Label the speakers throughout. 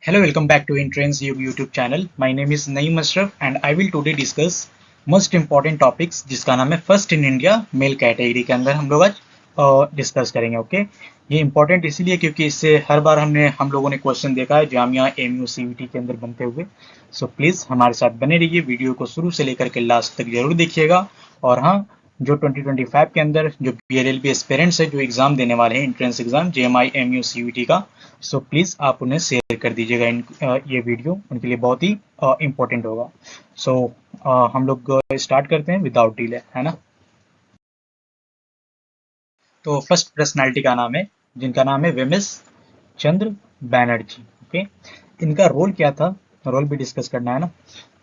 Speaker 1: Hello, welcome back to Entrance YouTube channel. My name is Naeem Ashraf and I will today discuss most important topics जिसका नाम है first in India male category के अंदर हम लोग आज discuss करेंगे। ओके, ये इंपॉर्टेंट इसीलिए क्योंकि इससे हर बार हम लोगों ने क्वेश्चन देखा है जामिया एमयू सीवीटी के अंदर बनते हुए। सो प्लीज़ हमारे साथ बने रहिए, वीडियो को शुरू से लेकर के लास्ट तक जरूर देखिएगा। और हाँ, जो 2025 के अंदर जो PLLB एस्पिरेंट्स है जो एग्जाम देने वाले हैं entrance exam JMI MU CVT का, सो प्लीज़ आप उन्हें शेयर कर दीजिएगा। ये वीडियो उनके लिए बहुत ही इम्पोर्टेंट होगा। सो हम लोग स्टार्ट करते हैं विदाउट डिले, है ना। तो फर्स्ट पर्सनालिटी का नाम है जिनका नाम है वेमिस चंद्र बैनर्जी। ओके, इनका रोल क्या था, रोल भी डिस्कस करना है ना।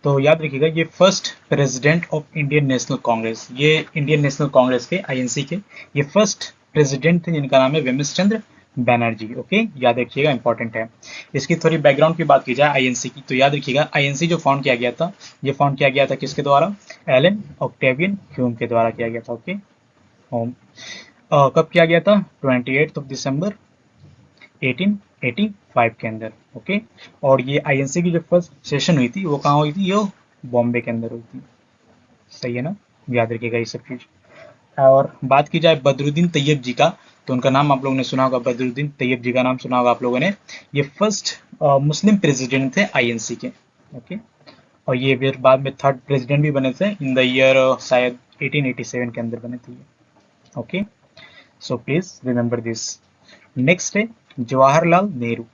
Speaker 1: तो याद रखिएगा, ये first president of Indian National Congress, ये इंडियन नेशनल कांग्रेस के INC के ये फर्स्ट प्रेसिडेंट थे जिनका नाम है वेमिस चंद्र बैनर्जी। ओके, याद रखिएगा, इंपॉर्टेंट है। इसकी थोड़ी बैकग्राउंड की बात की जाए INC की, तो याद रखिएगा INC जो फाउंड किया गया था, ये फाउंड किया गया था किसके द्वारा? एलन ऑक्टेवियन ह्यूम के द्वारा किया गया था। ओके, कब किया गया था? 28 दिसंबर 1885 के अंदर। ओके, और ये INC की जो फर्स्ट सेशन हुई थी वो कहाँ हुई थी? ये बॉम्बे के अंदर हुई थी। सही है ना, याद रखिएगा ये सब चीज। और बात की जाए बदरुद्दीन तैयब जी का, तो उनका नाम आप लोगों ने सुना होगा, बदरुद्दीन तैयब जी का नाम सुना होगा आप लोगों ने। ये फर्स्ट मुस्लिम प्रेसिडेंट थे INC के। ओके, और ये फिर बाद में थर्ड प्रेसिडेंट भी बने थे इन द ईयर शायद 1887 के अंदर बने थे ये। Okay, so please remember this. Next है जवाहरलाल नेहरू।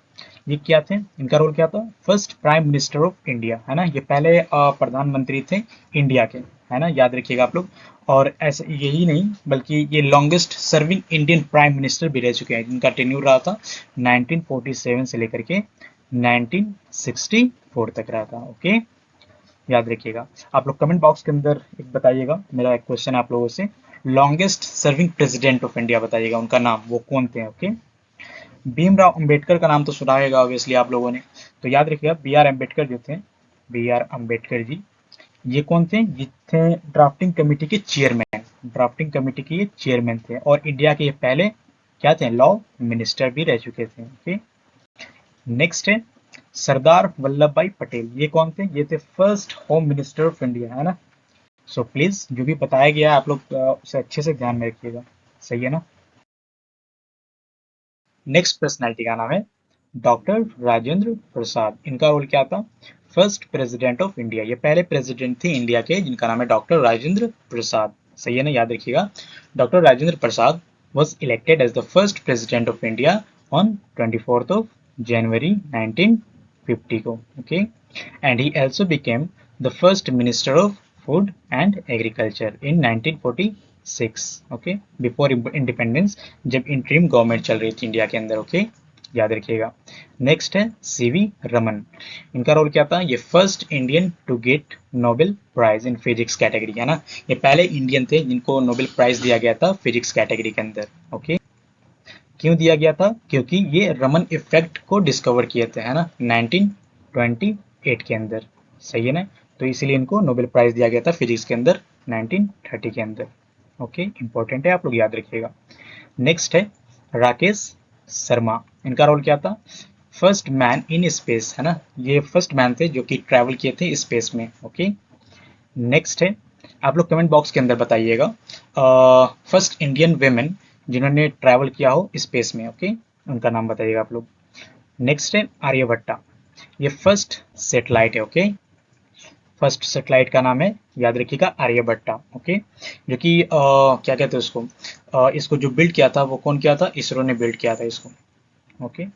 Speaker 1: ये क्या थे, इनका रोल क्या था? First prime minister of India, है ना। ये पहले प्रधानमंत्री थे इंडिया के, है ना, याद रखिएगा आप लोग। और ऐसे यही नहीं बल्कि ये longest serving Indian prime minister भी रह चुके हैं, जिनका टेन्यूर रहा था 1947 से लेकर के 1964 तक रहा था। ओके, याद रखिएगा। आप लोग कमेंट बॉक्स के अंदर एक बताइएगा, मेरा एक क्वेश्चन आप लोगों से, longest serving president of India बताइएगा, उनका नाम वो कौन थे। ओके, भीमराव अंबेडकर का नाम तो सुना होगा ऑब्वियसली आप लोगों ने। तो याद रखिएगा BR अम्बेडकर जो थे, BR अम्बेडकर जी, ये कौन थे? ये थे ड्राफ्टिंग कमेटी के चेयरमैन, ड्राफ्टिंग कमेटी के ये चेयरमैन थे। और इंडिया के ये पहले क्या थे? लॉ मिनिस्टर भी रह चुके थे। ओके, नेक्स्ट है सरदार वल्लभ भाई पटेल। ये कौन थे? ये थे first home minister of India, है ना। सो प्लीज जो भी बताया गया आप लोग उसे अच्छे से ध्यान में रखिएगा। सही है ना। नेक्स्ट पर्सनैलिटी का नाम है डॉक्टर राजेंद्र प्रसाद। इनका रोल क्या था? First president of India. ये पहले प्रेसिडेंट थे इंडिया के जिनका नाम है डॉक्टर राजेंद्र प्रसाद। सही है ना, याद रखिएगा। Doctor Rajendra Prasad was elected as the first president of India on 24th of January 1950 को। Okay, and he also became the first minister of food and agriculture in 1946। Okay, before independence, जब interim government चल रही थी India के अंदर। Okay, याद रखिएगा। Next है CV रमन। इनका रोल क्या था? ये first Indian to get Nobel prize in physics category, है ना। ये पहले इंडियन थे जिनको नोबेल प्राइज दिया गया था फिजिक्स कैटेगरी के अंदर। ओके, क्यों दिया गया था? क्योंकि ये रमन इफेक्ट को डिस्कवर किए थे, है ना, 1928 के अंदर। सही है ना, तो इसीलिए इनको नोबेल प्राइज दिया गया था फिजिक्स के अंदर 1930 के अंदर। ओके, इंपॉर्टेंट है, आप लोग याद रखिएगा। नेक्स्ट है राकेश शर्मा। इनका रोल क्या था? फर्स्ट मैन इन स्पेस, है ना। ये फर्स्ट मैन थे जो कि ट्रैवल किए थे स्पेस में। ओके, नेक्स्ट है, आप लोग कमेंट बॉक्स के अंदर बताइएगा फर्स्ट इंडियन वेमेन जिन्होंने ट्रैवल किया हो स्पेस में। ओके, उनका नाम बताइएगा आप लोग। नेक्स्ट है आर्यभट्टा। ये फर्स्ट सेटेलाइट है। ओके, फर्स्ट सेटेलाइट का नाम है, याद रखिएगा, आर्यभट्टा। ओके, जो कि क्या कहते हैं उसको, इसको जो बिल्ड किया था वो कौन किया था? इसरो ने बिल्ड किया था इसको। ओके,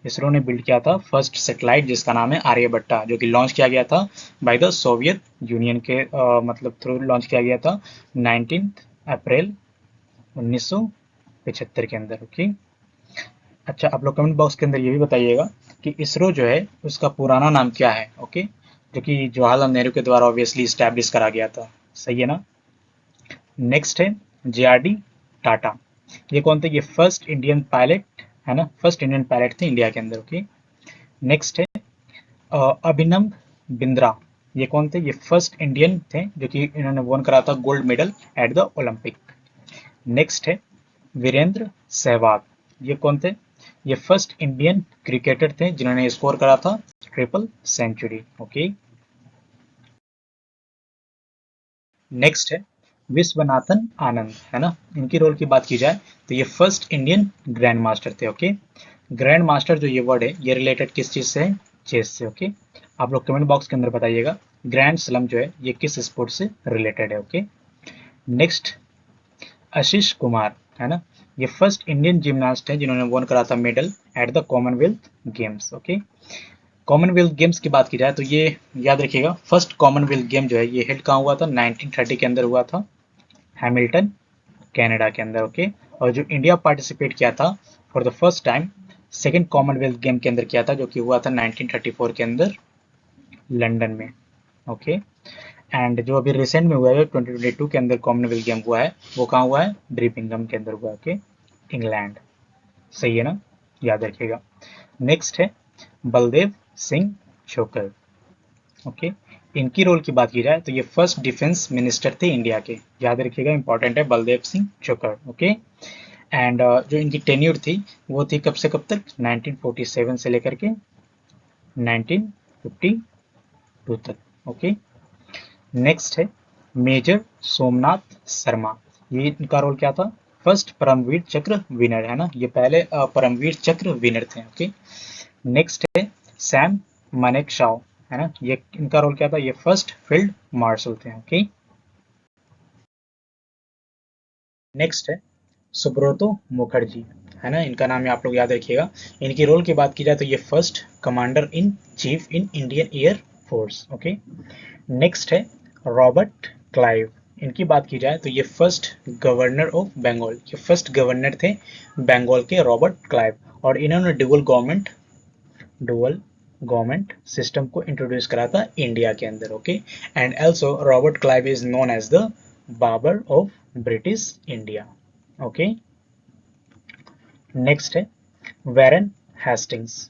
Speaker 1: इसरो ने बिल्ड किया था फर्स्ट सैटेलाइट जिसका नाम है आर्यभट्टा, जो कि लॉन्च किया गया था बाय द सोवियत यूनियन के मतलब थ्रू लॉन्च किया गया था 19 अप्रैल 1975 के अंदर। ओके, अच्छा, आप लोग कमेंट बॉक्स के अंदर ये भी बताइएगा कि इसरो जो है उसका पुराना नाम क्या है। ओके, जो कि जवाहरलाल नेहरू के द्वारा ऑब्वियसली स्टैब्लिश करा गया था। सही है ना। नेक्स्ट है JRD टाटा। ये कौन थे? ये फर्स्ट इंडियन पायलट, है ना, फर्स्ट इंडियन पायलट थे इंडिया के अंदर। ओके, नेक्स्ट है अभिनव बिंद्रा। ये कौन थे? ये फर्स्ट इंडियन थे जो कि इन्होंने वोन करा था gold medal at the Olympic. Next है वीरेंद्र सहवाग। ये कौन थे? ये फर्स्ट इंडियन क्रिकेटर थे जिन्होंने स्कोर करा था ट्रिपल सेंचुरी। ओके, नेक्स्ट है विश्वनाथन आनंद, है ना। इनकी रोल की बात की जाए तो ये फर्स्ट इंडियन ग्रैंड मास्टर थे। ओके, ग्रैंड मास्टर जो ये वर्ड है ये रिलेटेड किस चीज से है? चेस से। ओके, आप लोग कमेंट बॉक्स के अंदर बताइएगा ग्रैंड स्लम जो है ये किस स्पोर्ट से रिलेटेड है। ओके, नेक्स्ट आशीष कुमार, है ना। ये फर्स्ट इंडियन जिमनास्ट है जिन्होंने वॉन करा था medal at the Commonwealth games. Okay, Commonwealth games की बात की जाए तो ये याद रखिएगा फर्स्ट कॉमनवेल्थ गेम जो है ये हेल्ड कहाँ हुआ था? 1930 के अंदर हुआ था, हैमिल्टन कनाडा के अंदर। ओके, और जो इंडिया पार्टिसिपेट किया था for the first time second Commonwealth game के अंदर किया था, जो कि हुआ था 1934 के अंदर लंदन में। ओके, एंड जो अभी रिसेंट में हुआ है 2022 के अंदर कॉमनवेल्थ गेम हुआ है वो कहाँ हुआ है? ब्रिमिंघम के अंदर हुआ है। Okay, England. सही है ना, याद रखिएगा। नेक्स्ट है बलदेव सिंह छोकर। ओके, इनकी रोल की बात की जाए तो ये फर्स्ट डिफेंस मिनिस्टर थे इंडिया के, याद रखिएगा, इंपॉर्टेंट है, बलदेव सिंह छोकर। ओके, एंड जो इनकी टेन्यूर थी वो थी कब से कब तक? 1947 से लेकर के 1952 तक। ओके, नेक्स्ट है मेजर सोमनाथ शर्मा। ये इनका रोल क्या था? फर्स्ट परमवीर चक्र विनर, है ना। ये पहले परमवीर चक्र विनर थे। ओके, नेक्स्ट है सैम मानेकशॉ, है ना। ये इनका रोल क्या था? ये फर्स्ट फील्ड मार्शल थे। ओके, नेक्स्ट है सुब्रतो मुखर्जी, है ना। इनका नाम आप लोग याद रखिएगा। इनकी रोल की बात की जाए तो ये first commander in chief in Indian air force. Okay, next है रॉबर्ट क्लाइव। इनकी बात की जाए तो ये फर्स्ट गवर्नर ऑफ बंगाल, ये फर्स्ट गवर्नर थे बंगाल के, रॉबर्ट क्लाइव। और इन्होंने डुअल गवर्नमेंट सिस्टम को इंट्रोड्यूस करा था इंडिया के अंदर। Okay, and also Robert Clive is known as the Babar of British India. Okay, next है वैरन हेस्टिंग्स।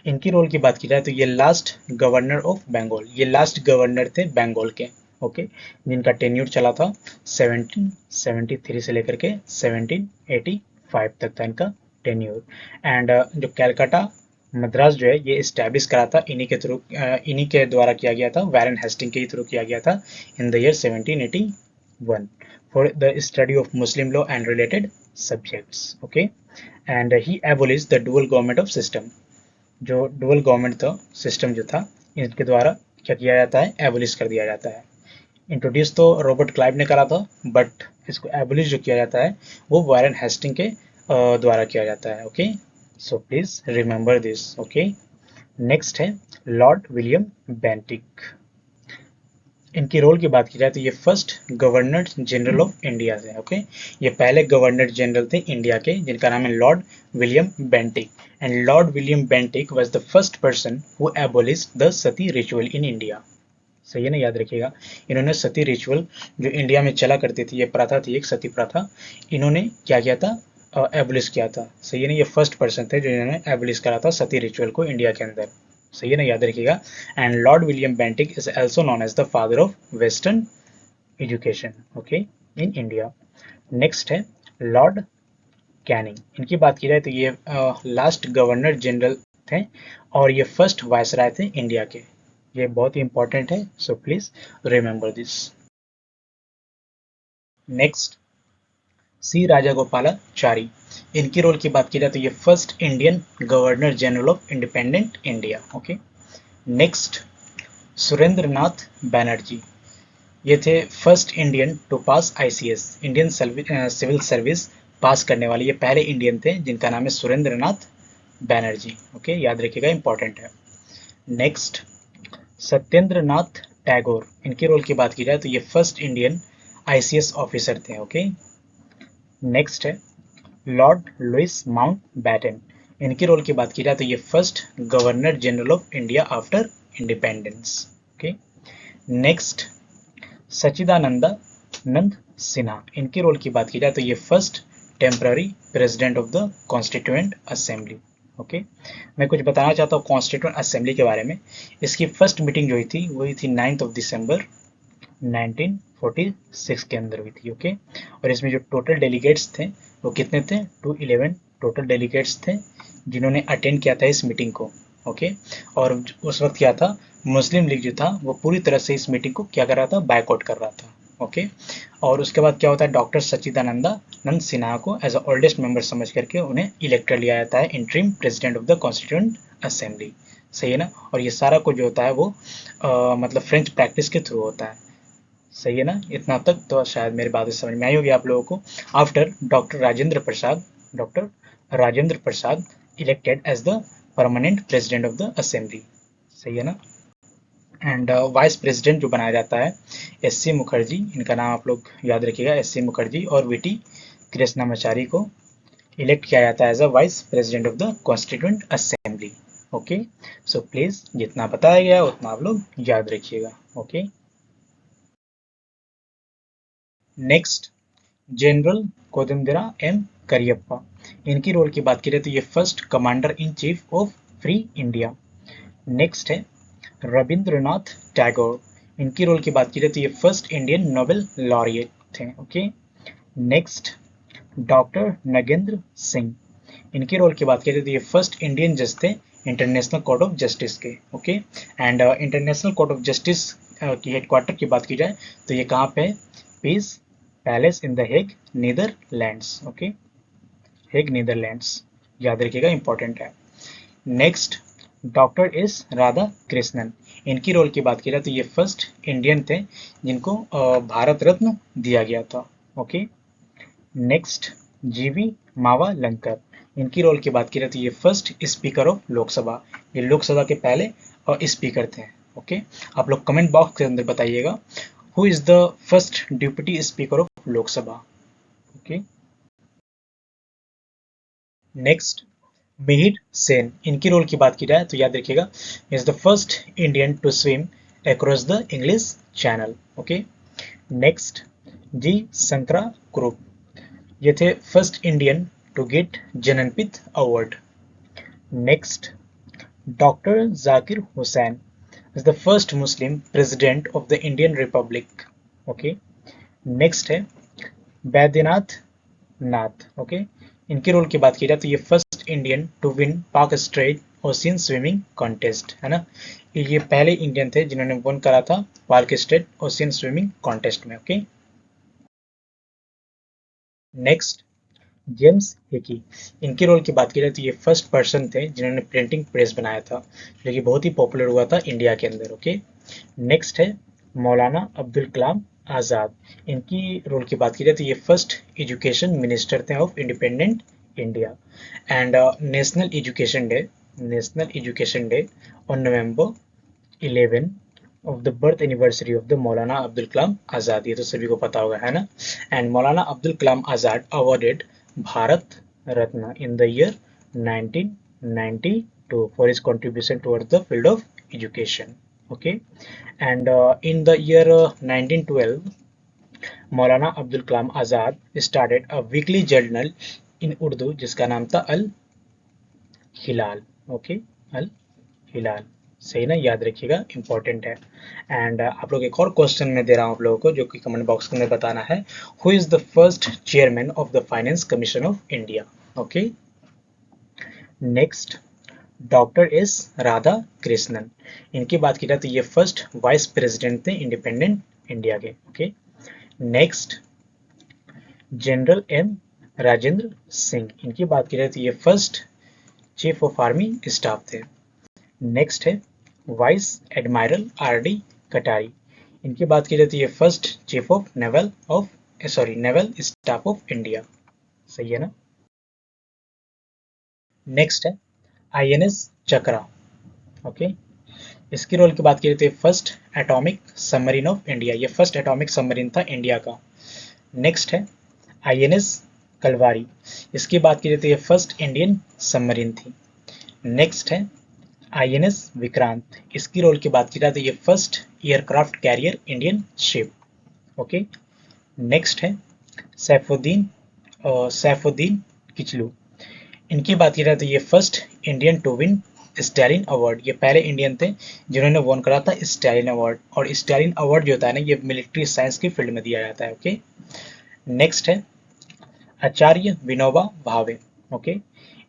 Speaker 1: इनकी रोल की बात की जाए तो ये लास्ट गवर्नर ऑफ बंगाल, ये लास्ट गवर्नर थे बंगाल के। ओके, जिनका टेन्यूर चला था 1773 से लेकर के 1785 तक था इनका टेन्यूर। एंड जो कैलकाटा मद्रास जो है ये इस्टेब्लिश करा था इन्हीं के द्वारा किया गया था, वैरन हेस्टिंग के ही थ्रू किया गया था इन the year 1781 for the study of Muslim law and related subjects. Okay, and he abolish the dual government of system. जो डुअल गवर्नमेंट था सिस्टम जो था इनके द्वारा क्या किया जाता है? एबोलिश कर दिया जाता है। इंट्रोड्यूस तो रॉबर्ट क्लाइव ने करा था बट इसको एबोलिश जो किया जाता है वो वारेन हेस्टिंग के द्वारा किया जाता है। Okay, so please remember this. Okay, next है लॉर्ड विलियम बेंटिक। इनकी रोल की बात की जाए तो ये first governor general of India थे। ओके, ये पहले गवर्नर जनरल थे इंडिया के जिनका नाम है Lord William Bentinck. And Lord William Bentinck was the first person who एबोलिश्ड the Sati ritual in India. सही है ना, याद रखिएगा। इन्होंने सती रिचुअल जो इंडिया में चला करती थी, ये प्रथा थी एक सती प्रथा, इन्होंने क्या किया था? एबोलिश किया था। सही है ना, ये फर्स्ट पर्सन थे जो इन्होंने एबोलिश करा था सती रिचुअल को इंडिया के अंदर। सही है ना, याद रखिएगा। And Lord William Bentinck is also known as the father of western education. Okay, in India. Next है लॉर्ड कैनिंग। इनकी बात की जाए तो ये लास्ट गवर्नर जनरल थे और ये फर्स्ट वायसराय थे इंडिया के। ये बहुत ही इंपॉर्टेंट है, so please remember this. Next C Rajagopalachari. इनकी रोल की बात की जाए तो ये first Indian governor general of independent India. Okay, next Surendra Nath Banerjee. ये थे first Indian to pass ICS, Indian civil service pass करने वाले ये पहले इंडियन थे जिनका नाम है सुरेंद्र नाथ बैनर्जी। ओके, याद रखिएगा, इंपॉर्टेंट है। नेक्स्ट सत्येंद्र नाथ टैगोर। इनकी रोल की बात की जाए तो ये फर्स्ट इंडियन आईसीएस ऑफिसर थे। ओके, नेक्स्ट है लॉर्ड लुइस माउंट बैटन। इनकी रोल की बात की जाए तो ये first governor general of India after independence. Okay, next Sachchidananda Nand Sinha. इनकी रोल की बात की जाए तो ये first temporary president of the constituent assembly. Okay, मैं कुछ बताना चाहता हूँ कॉन्स्टिट्यूएंट असेंबली के बारे में। इसकी फर्स्ट मीटिंग जो हुई थी वही थी 9 दिसंबर 1946 के अंदर हुई थी। ओके, और इसमें जो टोटल डेलीगेट्स थे वो कितने थे? 211 टोटल डेलीगेट्स थे जिन्होंने अटेंड किया था इस मीटिंग को। ओके, और उस वक्त क्या था, मुस्लिम लीग जो था वो पूरी तरह से इस मीटिंग को क्या कर रहा था, बायकॉट कर रहा था। ओके, और उसके बाद क्या होता है, डॉक्टर सच्चिदानंदा नंद सिन्हा को एज अ ओल्डेस्ट मेंबर समझ करके उन्हें इलेक्ट कर लिया जाता है interim president of the constituent assembly. सही है ना, और ये सारा कुछ जो होता है वो मतलब फ्रेंच प्रैक्टिस के थ्रू होता है। सही है ना, इतना तक तो शायद मेरी बातें समझ में आई होगी आप लोगों को। After doctor Rajendra Prasad elected as the permanent president of the assembly. सही है ना, एंड वाइस प्रेसिडेंट जो बनाया जाता है एस सी मुखर्जी, इनका नाम आप लोग याद रखिएगा, एस सी मुखर्जी और वीटी कृष्णामाचारी को इलेक्ट किया जाता है as a vice president of the constituent assembly. Okay, so please जितना बताया गया उतना आप लोग याद रखिएगा। Okay, next general Kodandera M Cariappa, इनकी रोल की बात करें तो ये first commander in chief of free India. Next है रविंद्रनाथ टैगोर, इनकी रोल की बात करें तो ये फर्स्ट इंडियन नोबेल लॉरिएट थे। Okay, next doctor Nagendra Singh, इनकी रोल की बात करें तो ये फर्स्ट इंडियन जज थे इंटरनेशनल कोर्ट ऑफ जस्टिस के। Okay, and international court of justice की हेडक्वार्टर की बात की जाए तो ये कहाँ पे है, piece palace in the Hague Netherlands. Okay, Hague Netherlands, याद रखिएगा, इंपॉर्टेंट है। Next doctor S Radhakrishnan, इनकी रोल की बात की जाए तो ये फर्स्ट इंडियन थे जिनको भारत रत्न दिया गया था। ओके, नेक्स्ट जीवी मावा लंकर, इनकी रोल की बात की जाए तो ये फर्स्ट स्पीकर ऑफ लोकसभा, ये लोकसभा के पहले स्पीकर थे। ओके, आप लोग कमेंट बॉक्स के अंदर बताइएगा who is the first deputy speaker of Lok Sabha. Okay, next Mihir Sen, इनकी रोल की बात की जाए तो याद रखिएगा is the first Indian to swim across the English channel. Okay, next G Sankara Kurup, ये थे first Indian to get Jnanpith award. Next doctor Zakir Hussain is the first Muslim president of the Indian republic. Okay, next है बैद्यनाथ नाथ। ओके, इनकी role की बात की जाए तो ये फर्स्ट इंडियन टू विन पाक स्ट्रेट ओशियन स्विमिंग कॉन्टेस्ट है ना, ये पहले इंडियन थे जिन्होंने विन करा था park straight ocean swimming contest में। ओके, नेक्स्ट जेम्स हिकी, इनकी रोल की बात की जाए तो ये फर्स्ट पर्सन थे जिन्होंने प्रिंटिंग प्रेस बनाया था जो कि बहुत ही पॉपुलर हुआ था इंडिया के अंदर। ओके, नेक्स्ट है मौलाना अब्दुल कलाम आज़ाद, इनकी रोल की बात की जाए तो ये फर्स्ट एजुकेशन मिनिस्टर थे of independent India. And national education day on November 11 of the birth anniversary of the मौलाना अब्दुल कलाम आज़ाद, ये तो सभी को पता होगा है ना। And Maulana Abdul Kalam Azad awarded Bharat Ratna in the year 1992 for his contribution towards the field of education. Okay, and in the year 1912 Maulana Abdul Kalam Azad started a weekly journal in Urdu जिसका नाम था अल हिलाल। ओके, अल हिलाल, सही ना, याद रखिएगा, इंपॉर्टेंट है। एंड आप लोग एक और क्वेश्चन में दे रहा हूँ आप लोगों को जो कि कमेंट बॉक्स के अंदर बताना है, who is the first chairman of the finance commission of India. Okay, next doctor S Radhakrishnan, इनकी बात की जाए तो ये फर्स्ट वाइस प्रेसिडेंट थे इंडिपेंडेंट इंडिया के। Okay, next general M Rajendra Singh, इनकी बात की जाए तो ये first chief of army staff थे। नेक्स्ट है vice admiral R D Katari, इनकी बात की जाए तो ये first chief of naval staff of India. सही है ना। नेक्स्ट है आईएनएस चक्रा। ओके, इसकी रोल की बात की जाए तो first atomic submarine of India, ये फर्स्ट एटॉमिक सबमरीन था इंडिया का। नेक्स्ट है आईएनएस कलवारी, इसकी बात की जाए तो ये फर्स्ट इंडियन सबमरीन थी। नेक्स्ट है आईएनएस विक्रांत, इसकी रोल की बात की जाए तो ये first aircraft carrier Indian ship. Okay, next है सैफुद्दीन किचलू, इनकी बात की जाए तो ये first Indian to win Stalin award, ये पहले इंडियन थे जिन्होंने वॉन करा था स्टैलिन अवार्ड, और स्टैलिन अवार्ड जो होता है ना ये मिलिट्री साइंस की फील्ड में दिया जाता है। ओके, नेक्स्ट है आचार्य विनोबा भावे, ओके।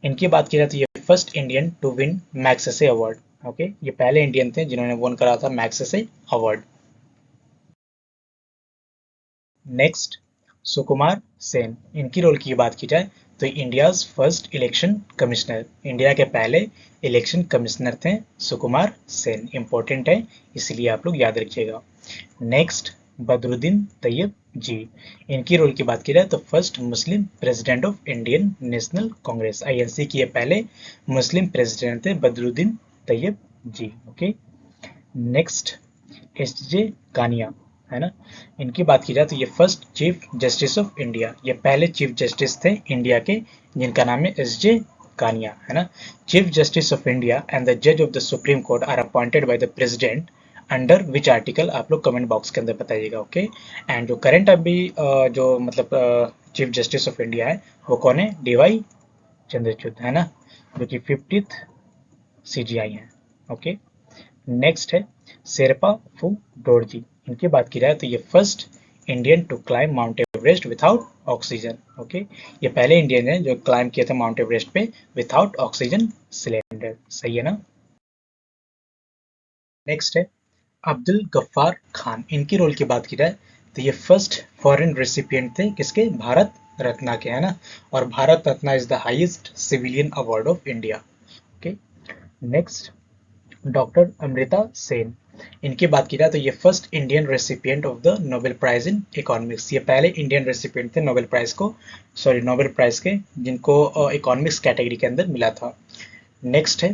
Speaker 1: इनकी बात की जाए तो ये first Indian to win Magsaysay award. Okay, ये पहले इंडियन थे जिन्होंने वन करा था Magsaysay award. Next, Sukumar Sen. इनकी रोल की बात की जाए तो India's first election commissioner, India के पहले इलेक्शन कमिश्नर थे सुकुमार सेन। इंपॉर्टेंट है, इसलिए आप लोग याद रखिएगा। Next, Badruddin Tyabji. इनकी रोल की बात की जाए तो first Muslim president of Indian National Congress, INC के पहले मुस्लिम प्रेसिडेंट थे Badruddin Tyabji. Okay. Next, S J Kania, है ना। इनकी बात की जाए तो ये first chief justice of India, ये पहले चीफ जस्टिस थे इंडिया के, जिनका नाम है एस जे कानिया, है ना। Chief justice of India and the जज of the supreme court are appointed by the president under which article, आप लोग कमेंट बॉक्स के अंदर बताइएगा। ओके। एंड जो करंट अभी जो मतलब चीफ जस्टिस ऑफ इंडिया है वो कौन है? डीवाई चंद्रचूड़, है ना, जो कि 50th सीजीआई है। ओके। नेक्स्ट है शेरपा फू डोरजी। इनकी बात की जाए तो ये first Indian to climb Mount Everest without oxygen. Okay, ये पहले इंडियन है जो क्लाइम किए थे माउंट एवरेस्ट पे विथआउट ऑक्सीजन सिलेंडर। सही है ना। नेक्स्ट है अब्दुल गफ्फार खान। इनकी रोल की बात की जाए तो ये फर्स्ट फॉरेन रेसिपिएंट थे किसके? भारत रत्ना के, है ना। और Bharat Ratna is the highest civilian award of India. Okay. Next, doctor Amartya Sen. इनकी बात की जाए तो ये first Indian recipient of the Nobel prize in economics, ये पहले इंडियन रेसिपिएंट थे नोबेल प्राइज को, सॉरी नोबेल प्राइज के, जिनको इकोनॉमिक्स कैटेगरी के अंदर मिला था। नेक्स्ट है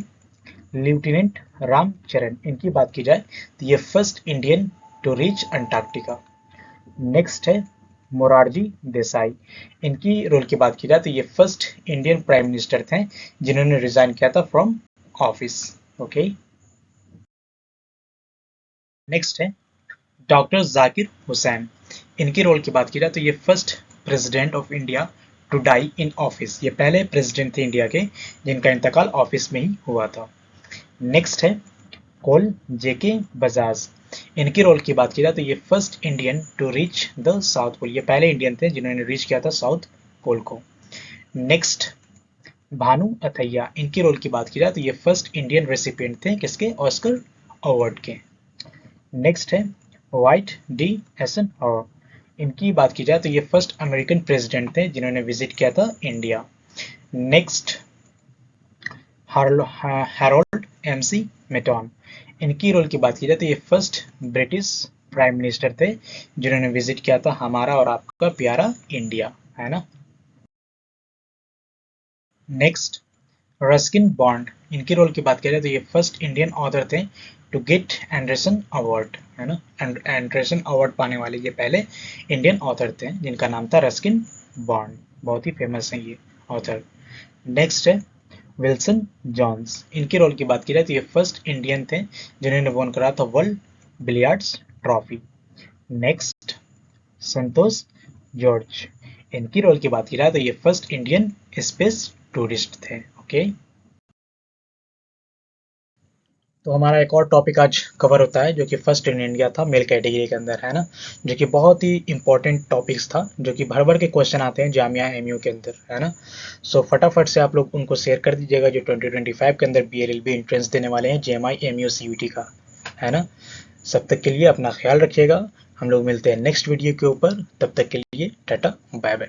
Speaker 1: लेफ्टिनेंट रामचरण। इनकी बात की जाए तो ये first Indian to reach Antarctica. Next है मोरारजी देसाई। इनकी रोल की बात की जाए तो ये फर्स्ट इंडियन प्राइम मिनिस्टर थे जिन्होंने रिजाइन किया था फ्रॉम ऑफिस। ओके। नेक्स्ट है डॉक्टर जाकिर हुसैन। इनकी रोल की बात की जाए तो ये first president of India to die in office, ये पहले प्रेसिडेंट थे इंडिया के जिनका इंतकाल ऑफिस में ही हुआ था। नेक्स्ट है कोल जेके बजाज। इनकी रोल की बात की जाए तो ये first Indian to reach the south pole, ये पहले इंडियन थे जिन्होंने रीच किया था साउथ पोल को। नेक्स्ट, भानु अथैया। इनकी रोल की बात की जाए तो ये फर्स्ट इंडियन रेसिपिएंट थे किसके? ऑस्कर अवार्ड के। नेक्स्ट है वाइट डी एसन और। इनकी बात की जाए तो ये फर्स्ट अमेरिकन प्रेसिडेंट थे जिन्होंने विजिट किया था India. Next, Harold Macmillan. इनकी रोल की बात की जाए तो ये फर्स्ट ब्रिटिश प्राइम मिनिस्टर थे जिन्होंने विजिट किया था हमारा और आपका प्यारा इंडिया, है ना। Next, Ruskin bond. इनकी रोल की बात करें तो ये फर्स्ट इंडियन ऑथर थे टू गेट एंडरसन अवार्ड, है ना। एंडरसन अवार्ड पाने वाले ये पहले इंडियन ऑथर थे जिनका नाम था रस्किन बॉन्ड, बहुत ही फेमस है ये ऑथर। नेक्स्ट है विल्सन जॉन्स। इनकी रोल की बात की जाए तो ये फर्स्ट इंडियन थे जिन्होंने वोन करा था वर्ल्ड बिलियर्ड्स ट्रॉफी। नेक्स्ट, संतोष जॉर्ज। इनकी रोल की बात की जाए तो ये फर्स्ट इंडियन स्पेस टूरिस्ट थे। ओके। तो हमारा एक और टॉपिक आज कवर होता है जो कि फर्स्ट इन इंडिया था मेल कैटेगरी के अंदर, है ना, जो कि बहुत ही इंपॉर्टेंट टॉपिक्स था, जो कि भर भर के क्वेश्चन आते हैं जामिया एमयू के अंदर, है ना। सो फटाफट से आप लोग उनको शेयर कर दीजिएगा जो 2025 के अंदर BLLB एंट्रेंस देने वाले हैं JMI MU CUT का, है ना। सब तक के लिए अपना ख्याल रखिएगा। हम लोग मिलते हैं नेक्स्ट वीडियो के ऊपर, तब तक के लिए टाटा बाय बाय।